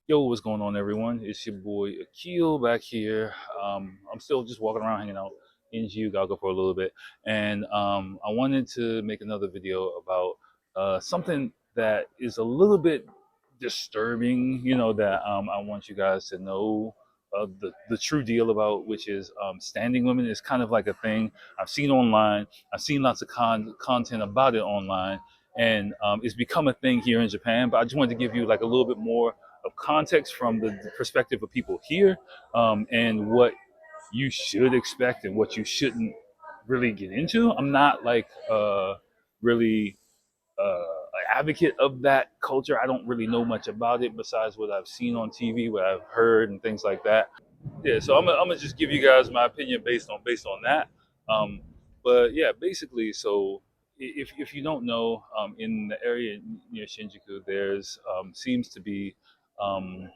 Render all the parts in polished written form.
Yo, what's going on, everyone? It's your boy Akil back here. I'm still just walking around, hanging out in Galgo for a little bit, and I wanted to make another video about something that is a little bit disturbing. That I want you guys to know the true deal about, which is standing women is kind of like a thing I've seen online. I've seen lots of content about it online, and it's become a thing here in Japan. But I just wanted to give you like a little bit more of context from the perspective of people here, and what you should expect and what you shouldn't really get into. I'm not like really an advocate of that culture. I don't really know much about it besides what I've seen on TV, what I've heard, and things like that. Yeah, so I'm gonna just give you guys my opinion based on that. Um, but yeah, basically, so if you don't know, in the area near Shinjuku, there's seems to be, um,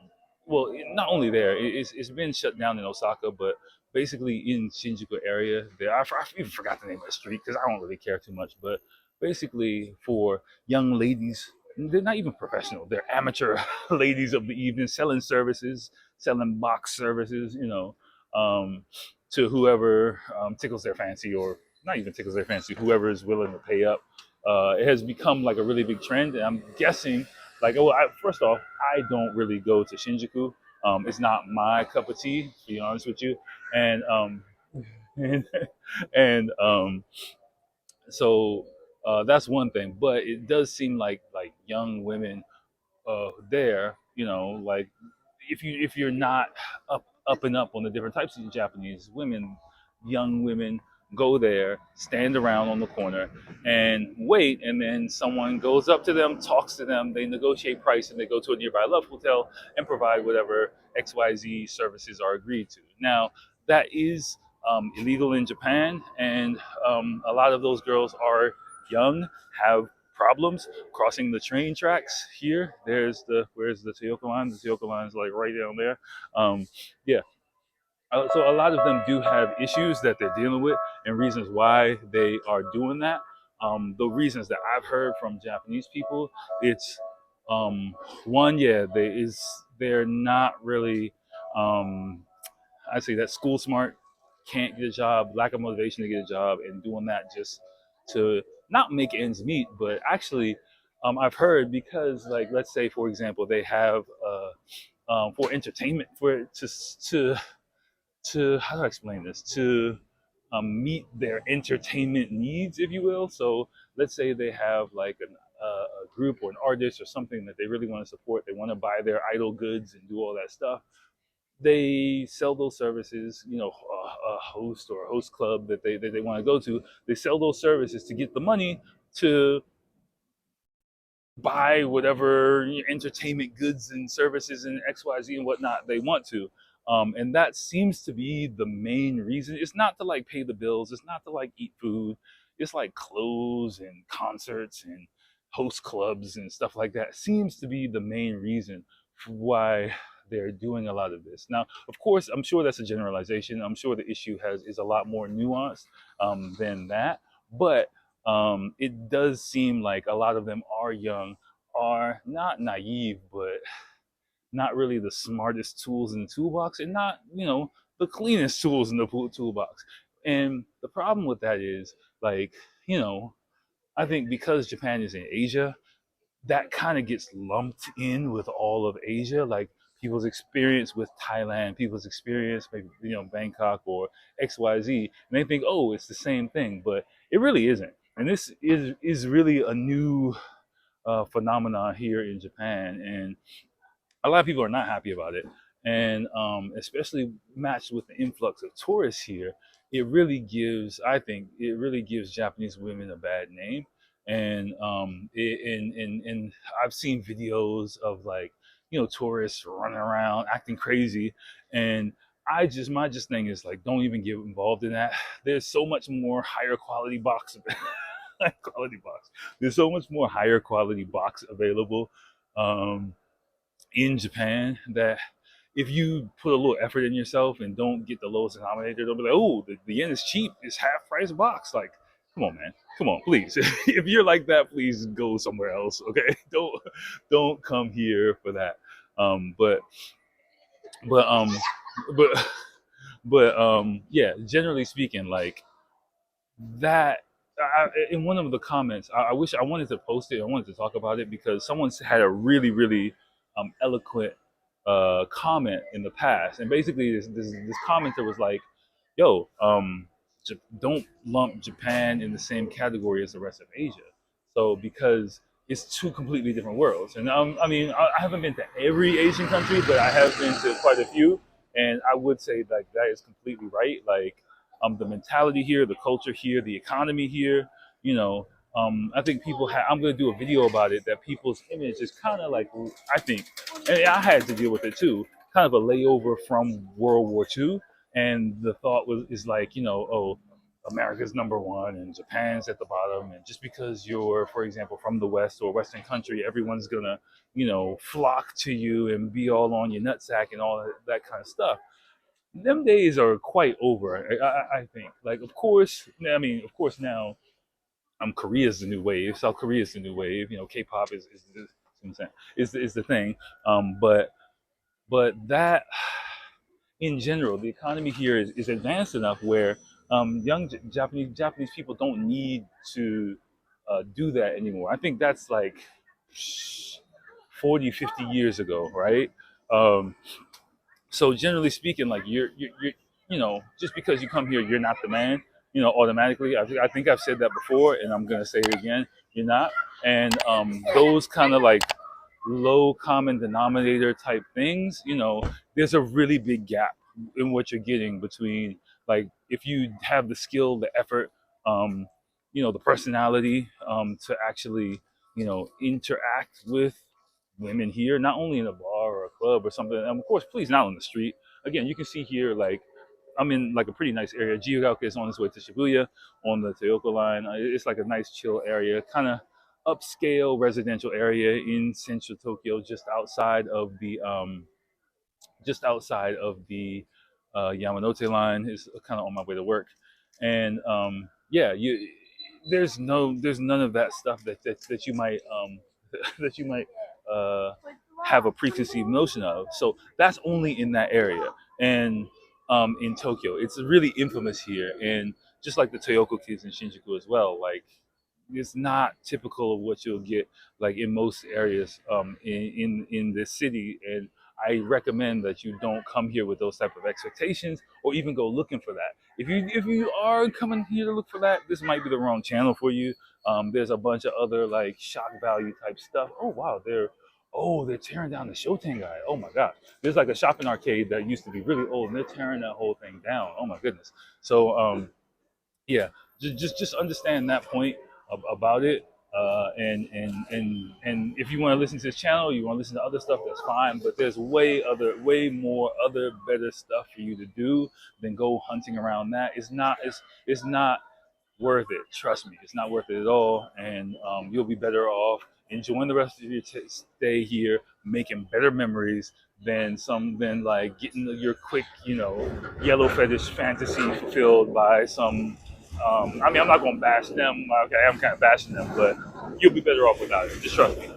well, not only there, it's been shut down in Osaka, but basically in Shinjuku area, I even forgot the name of the street because I don't really care too much, but basically for young ladies. They're not even professional. They're amateur ladies of the evening selling services, selling box services, um, to whoever tickles their fancy, or not even tickles their fancy, whoever is willing to pay up. It has become like a really big trend, and I'm guessing, like, well, first off, I don't really go to Shinjuku. It's not my cup of tea, to be honest with you, and and and so that's one thing. But it does seem like young women there, like if you're not up and up on the different types of Japanese women, young women go there, stand around on the corner, and wait, and then someone goes up to them, talks to them, they negotiate price, and they go to a nearby love hotel and provide whatever XYZ services are agreed to. Now, that is illegal in Japan, and a lot of those girls are young, have problems crossing the train tracks here. Where's the Toyoko line? The Toyoko line is like right down there. Yeah. So a lot of them do have issues that they're dealing with and reasons why they are doing that. The reasons that I've heard from Japanese people, it's one, yeah, they're not really. I say that school smart, can't get a job, lack of motivation to get a job, and doing that just to not make ends meet, but actually, I've heard because, like, let's say for example, they have for entertainment, to how do I explain this, to meet their entertainment needs, if you will. So let's say they have like a group or an artist or something that they really want to support. They want to buy their idol goods and do all that stuff. They sell those services, a host or a host club that they want to go to. They sell those services to get the money to buy whatever entertainment goods and services and XYZ and whatnot they want to. And that seems to be the main reason. It's not to like pay the bills, it's not to like eat food, it's like clothes and concerts and host clubs and stuff like that. Seems to be the main reason for why they're doing a lot of this. Now, of course, I'm sure that's a generalization. I'm sure the issue is a lot more nuanced than that. But it does seem like a lot of them are young, are not naive, but not really the smartest tools in the toolbox, and not, the cleanest tools in the toolbox. And the problem with that is, like, you know, I think because Japan is in Asia, that kind of gets lumped in with all of Asia, like people's experience with Thailand, people's experience maybe Bangkok or XYZ, and they think, oh, it's the same thing, but it really isn't. And this is really a new phenomenon here in Japan, and a lot of people are not happy about it. And especially matched with the influx of tourists here, I think, it really gives Japanese women a bad name. And and I've seen videos of, like, tourists running around acting crazy, and my thing is, like, don't even get involved in that. There's so much more higher quality box quality box. There's so much more higher quality box available. Um, in Japan, that if you put a little effort in yourself and don't get the lowest denominator, they'll be like, oh, the yen is cheap. It's half price box. Like, come on, man. Come on, please. If you're like that, please go somewhere else. Okay. Don't come here for that. But but but yeah. Generally speaking, like that. In one of the comments, I wish I wanted to post it. I wanted to talk about it because someone had a really, really eloquent comment in the past, and basically this commenter was like, "Yo, don't lump Japan in the same category as the rest of Asia." So because it's two completely different worlds, and I mean, I haven't been to every Asian country, but I have been to quite a few, and I would say like that is completely right. Like the mentality here, the culture here, the economy here. You know, I think people have. I'm going to do a video about it. That people's image is kind of like I think, and I had to deal with it too. Kind of a layover from World War II, and the thought was is like oh, America's number one and Japan's at the bottom, and just because you're, for example, from the West or Western country, everyone's gonna flock to you and be all on your nutsack and all that kind of stuff. Them days are quite over. I think. Like, of course, I mean, of course now, Korea's the new wave. South Korea's the new wave. K-pop is the thing. But that, in general, the economy here is advanced enough where young Japanese people don't need to do that anymore. I think that's like 40, 50 years ago, right? Um, so generally speaking, like you're just because you come here, you're not the man. Automatically. I think I've said that before, and I'm gonna say it again. You're not. And those kind of like low common denominator type things, there's a really big gap in what you're getting between like if you have the skill, the effort, the personality to actually interact with women here, not only in a bar or a club or something. And of course, please not on the street. Again, you can see here like I'm in like a pretty nice area. Jiugaoka is on its way to Shibuya on the Toyoko line. It's like a nice chill area, kind of upscale residential area in central Tokyo, just outside of the Yamanote line. Is kind of on my way to work, and yeah, there's none of that stuff that you might that you might uh, have a preconceived notion of. So that's only in that area, and in Tokyo, it's really infamous here, and just like the Toyoko kids in Shinjuku as well, like it's not typical of what you'll get like in most areas in this city. And I recommend that you don't come here with those type of expectations or even go looking for that. If you are coming here to look for that, this might be the wrong channel for you. There's a bunch of other like shock value type stuff. Oh wow, they're tearing down the Shotengai. Oh my god. There's like a shopping arcade that used to be really old and they're tearing that whole thing down. Oh my goodness. So yeah, just understand that point about it. And if you want to listen to this channel, you want to listen to other stuff, that's fine. But there's way more other better stuff for you to do than go hunting around that. It's not worth it. Trust me, it's not worth it at all. And you'll be better off enjoying the rest of your stay here, making better memories than like getting your quick, yellow fetish fantasy fulfilled by some. I mean, I'm not gonna bash them. Okay, I'm kind of bashing them, but you'll be better off without it. Just trust me.